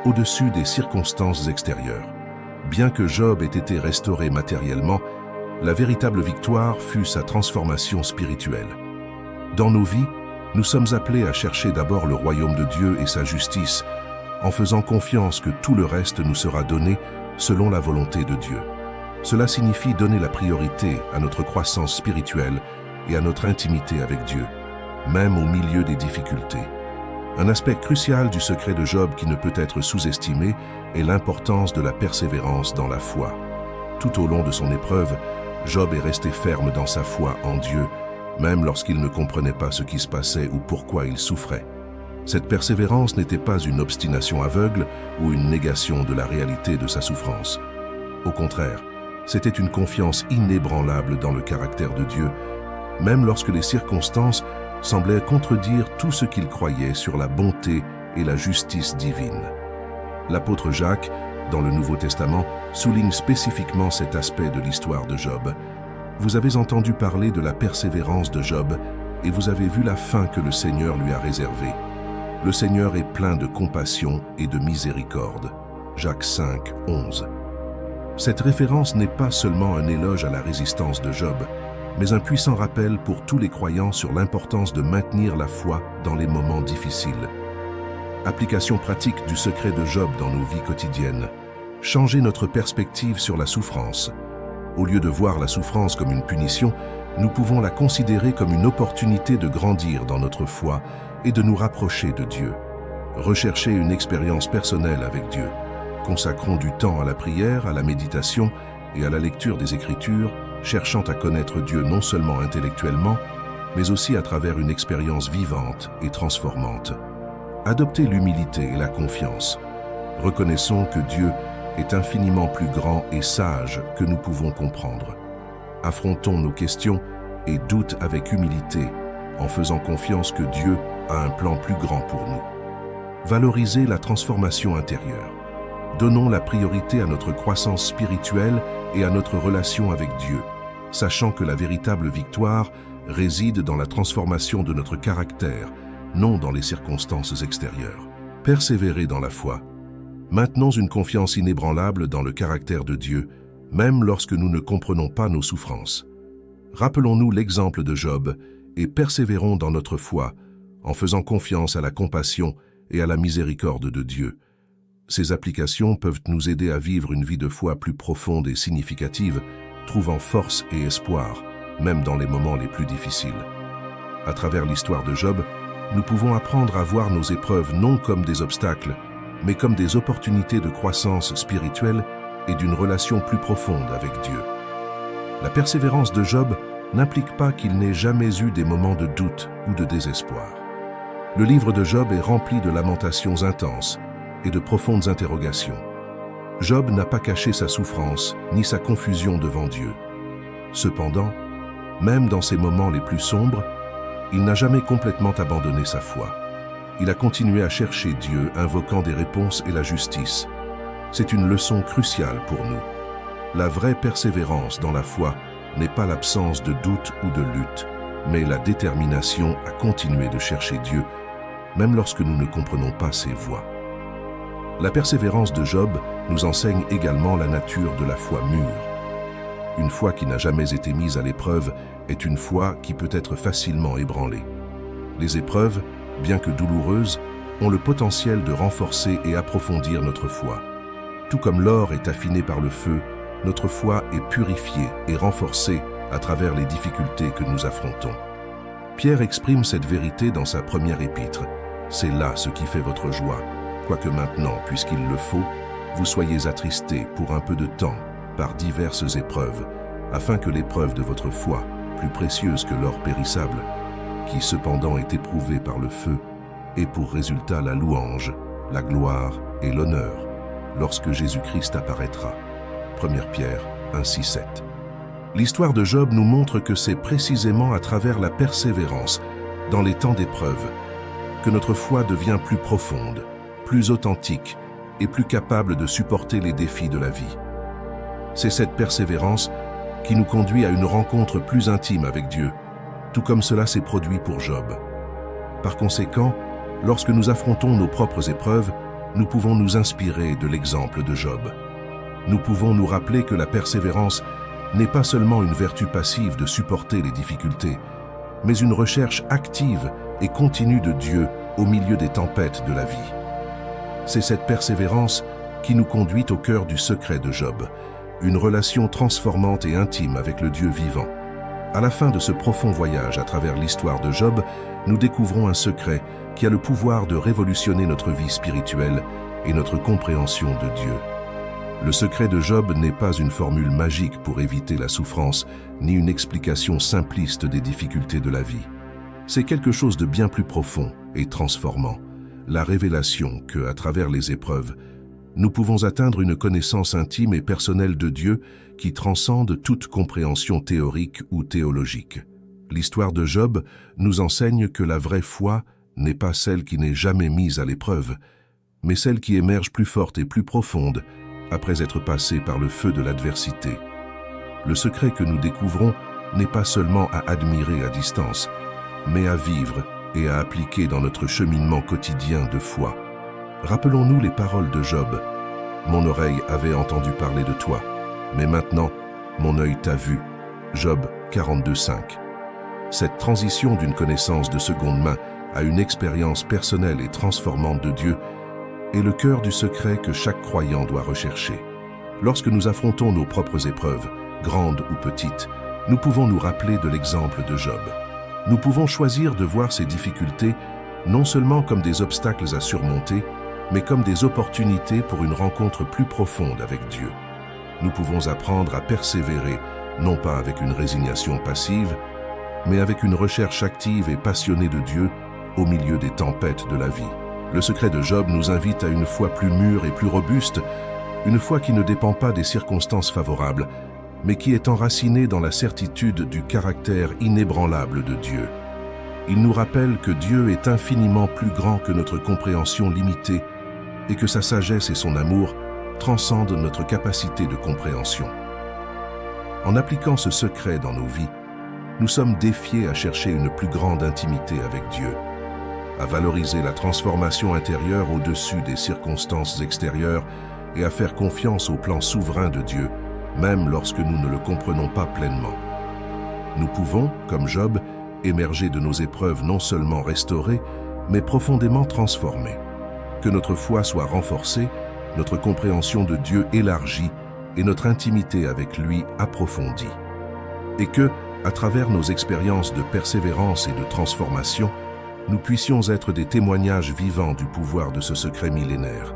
au-dessus des circonstances extérieures. Bien que Job ait été restauré matériellement, la véritable victoire fut sa transformation spirituelle. Dans nos vies, nous sommes appelés à chercher d'abord le royaume de Dieu et sa justice, en faisant confiance que tout le reste nous sera donné selon la volonté de Dieu. Cela signifie donner la priorité à notre croissance spirituelle et à notre intimité avec Dieu, même au milieu des difficultés. Un aspect crucial du secret de Job qui ne peut être sous-estimé est l'importance de la persévérance dans la foi. Tout au long de son épreuve, Job est resté ferme dans sa foi en Dieu, même lorsqu'il ne comprenait pas ce qui se passait ou pourquoi il souffrait. Cette persévérance n'était pas une obstination aveugle ou une négation de la réalité de sa souffrance. Au contraire, c'était une confiance inébranlable dans le caractère de Dieu, même lorsque les circonstances semblaient contredire tout ce qu'il croyait sur la bonté et la justice divine. L'apôtre Jacques, dans le Nouveau Testament, souligne spécifiquement cet aspect de l'histoire de Job. Vous avez entendu parler de la persévérance de Job et vous avez vu la fin que le Seigneur lui a réservée. Le Seigneur est plein de compassion et de miséricorde. Jacques 5, 11. Cette référence n'est pas seulement un éloge à la résistance de Job, mais un puissant rappel pour tous les croyants sur l'importance de maintenir la foi dans les moments difficiles. Application pratique du secret de Job dans nos vies quotidiennes. Changer notre perspective sur la souffrance. Au lieu de voir la souffrance comme une punition, nous pouvons la considérer comme une opportunité de grandir dans notre foi et de nous rapprocher de Dieu. Rechercher une expérience personnelle avec Dieu. Consacrons du temps à la prière, à la méditation et à la lecture des Écritures, cherchant à connaître Dieu non seulement intellectuellement, mais aussi à travers une expérience vivante et transformante. Adoptez l'humilité et la confiance. Reconnaissons que Dieu est infiniment plus grand et sage que nous pouvons comprendre. Affrontons nos questions et doutes avec humilité, en faisant confiance que Dieu a un plan plus grand pour nous. Valorisez la transformation intérieure. Donnons la priorité à notre croissance spirituelle et à notre relation avec Dieu, sachant que la véritable victoire réside dans la transformation de notre caractère, non dans les circonstances extérieures. Persévérez dans la foi. Maintenons une confiance inébranlable dans le caractère de Dieu, même lorsque nous ne comprenons pas nos souffrances. Rappelons-nous l'exemple de Job et persévérons dans notre foi, en faisant confiance à la compassion et à la miséricorde de Dieu. Ces applications peuvent nous aider à vivre une vie de foi plus profonde et significative, trouvant force et espoir, même dans les moments les plus difficiles. À travers l'histoire de Job, nous pouvons apprendre à voir nos épreuves non comme des obstacles, mais comme des opportunités de croissance spirituelle et d'une relation plus profonde avec Dieu. La persévérance de Job n'implique pas qu'il n'ait jamais eu des moments de doute ou de désespoir. Le livre de Job est rempli de lamentations intenses et de profondes interrogations. Job n'a pas caché sa souffrance ni sa confusion devant Dieu. Cependant, même dans ces moments les plus sombres, il n'a jamais complètement abandonné sa foi. Il a continué à chercher Dieu, invoquant des réponses et la justice. C'est une leçon cruciale pour nous. La vraie persévérance dans la foi n'est pas l'absence de doute ou de lutte, mais la détermination à continuer de chercher Dieu, même lorsque nous ne comprenons pas ses voies. La persévérance de Job nous enseigne également la nature de la foi mûre. Une foi qui n'a jamais été mise à l'épreuve est une foi qui peut être facilement ébranlée. Les épreuves, bien que douloureuses, ont le potentiel de renforcer et approfondir notre foi. Tout comme l'or est affiné par le feu, notre foi est purifiée et renforcée à travers les difficultés que nous affrontons. Pierre exprime cette vérité dans sa première épître. C'est là ce qui fait votre joie, quoique maintenant, puisqu'il le faut, vous soyez attristés pour un peu de temps par diverses épreuves, afin que l'épreuve de votre foi, plus précieuse que l'or périssable, qui cependant est éprouvée par le feu, ait pour résultat la louange, la gloire et l'honneur, lorsque Jésus-Christ apparaîtra. 1 Pierre 1:6-7. L'histoire de Job nous montre que c'est précisément à travers la persévérance, dans les temps d'épreuve, que notre foi devient plus profonde, plus authentique et plus capable de supporter les défis de la vie. C'est cette persévérance qui nous conduit à une rencontre plus intime avec Dieu, tout comme cela s'est produit pour Job. Par conséquent, lorsque nous affrontons nos propres épreuves, nous pouvons nous inspirer de l'exemple de Job. Nous pouvons nous rappeler que la persévérance n'est pas seulement une vertu passive de supporter les difficultés, mais une recherche active et continue de Dieu au milieu des tempêtes de la vie. C'est cette persévérance qui nous conduit au cœur du secret de Job, une relation transformante et intime avec le Dieu vivant. À la fin de ce profond voyage à travers l'histoire de Job, nous découvrons un secret qui a le pouvoir de révolutionner notre vie spirituelle et notre compréhension de Dieu. Le secret de Job n'est pas une formule magique pour éviter la souffrance, ni une explication simpliste des difficultés de la vie. C'est quelque chose de bien plus profond et transformant, la révélation que, à travers les épreuves, nous pouvons atteindre une connaissance intime et personnelle de Dieu qui transcende toute compréhension théorique ou théologique. L'histoire de Job nous enseigne que la vraie foi n'est pas celle qui n'est jamais mise à l'épreuve, mais celle qui émerge plus forte et plus profonde après être passée par le feu de l'adversité. Le secret que nous découvrons n'est pas seulement à admirer à distance, mais à vivre et à appliquer dans notre cheminement quotidien de foi. Rappelons-nous les paroles de Job. « Mon oreille avait entendu parler de toi, mais maintenant, mon œil t'a vu. » Job 42:5. Cette transition d'une connaissance de seconde main à une expérience personnelle et transformante de Dieu est le cœur du secret que chaque croyant doit rechercher. Lorsque nous affrontons nos propres épreuves, grandes ou petites, nous pouvons nous rappeler de l'exemple de Job. Nous pouvons choisir de voir ces difficultés non seulement comme des obstacles à surmonter, mais comme des opportunités pour une rencontre plus profonde avec Dieu. Nous pouvons apprendre à persévérer, non pas avec une résignation passive, mais avec une recherche active et passionnée de Dieu au milieu des tempêtes de la vie. Le secret de Job nous invite à une foi plus mûre et plus robuste, une foi qui ne dépend pas des circonstances favorables, mais qui est enracinée dans la certitude du caractère inébranlable de Dieu. Il nous rappelle que Dieu est infiniment plus grand que notre compréhension limitée et que sa sagesse et son amour transcendent notre capacité de compréhension. En appliquant ce secret dans nos vies, nous sommes défiés à chercher une plus grande intimité avec Dieu, à valoriser la transformation intérieure au-dessus des circonstances extérieures et à faire confiance au plan souverain de Dieu, même lorsque nous ne le comprenons pas pleinement. Nous pouvons, comme Job, émerger de nos épreuves non seulement restaurées, mais profondément transformées. Que notre foi soit renforcée, notre compréhension de Dieu élargie et notre intimité avec lui approfondie. Et que, à travers nos expériences de persévérance et de transformation, nous puissions être des témoignages vivants du pouvoir de ce secret millénaire,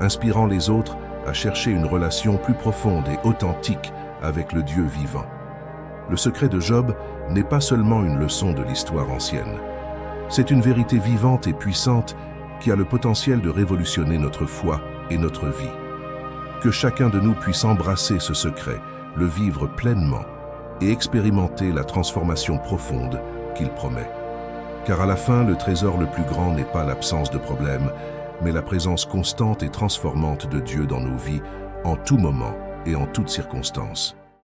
inspirant les autres à chercher une relation plus profonde et authentique avec le Dieu vivant. Le secret de Job n'est pas seulement une leçon de l'histoire ancienne. C'est une vérité vivante et puissante qui a le potentiel de révolutionner notre foi et notre vie. Que chacun de nous puisse embrasser ce secret, le vivre pleinement et expérimenter la transformation profonde qu'il promet. Car à la fin, le trésor le plus grand n'est pas l'absence de problèmes, mais la présence constante et transformante de Dieu dans nos vies, en tout moment et en toutes circonstances.